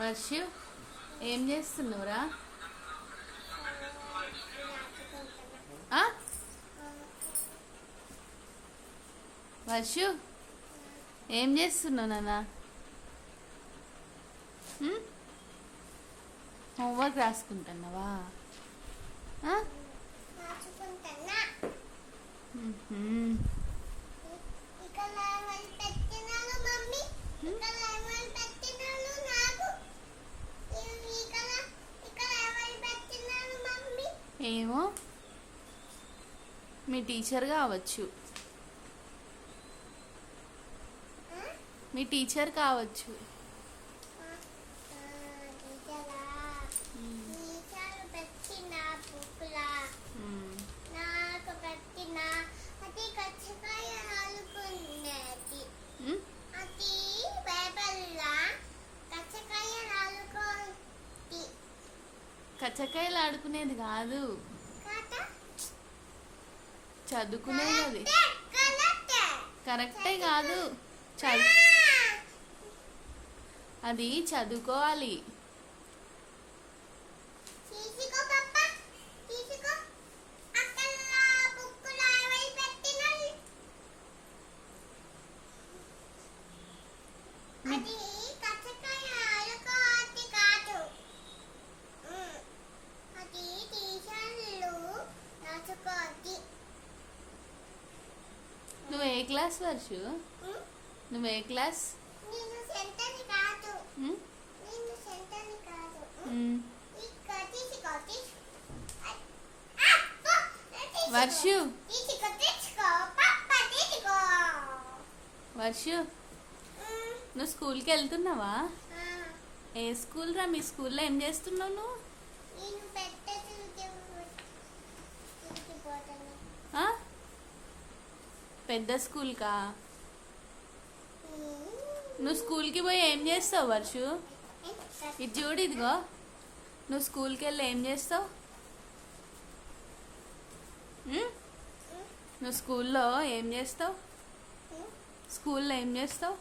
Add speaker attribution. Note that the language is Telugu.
Speaker 1: వర్షు ఏం చేస్తున్నావురా? ఆ? వర్షు ఏం చేస్తున్నావు నాన్న? హోంవర్క్ రాసుకుంటున్నావా? ఏమో మీ టీచర్ కావచ్చు. మీ టీచర్ కావచ్చు. కచ్చకాయలు ఆడుకునేది కాదు, చదువుకునేది. అది కరెక్టే కాదు, అది చదువుకోవాలి. నువ్వు ఏ క్లాస్ వర్షు? నువ్వు ఏ క్లాస్? వర్షు వర్షు నువ్వు స్కూల్కి వెళ్తున్నావా? ఏ స్కూల్ రా? మీ స్కూల్లో ఏం చేస్తున్నావు నువ్వు? పెద్ద స్కూల్కా? నువ్వు స్కూల్కి పోయి ఏం చేస్తావు వర్షు? ఇది చూడు, ఇదిగో. నువ్వు స్కూల్కి వెళ్ళి ఏం చేస్తావు? నువ్వు స్కూల్లో ఏం చేస్తావు? స్కూల్లో ఏం చేస్తావు?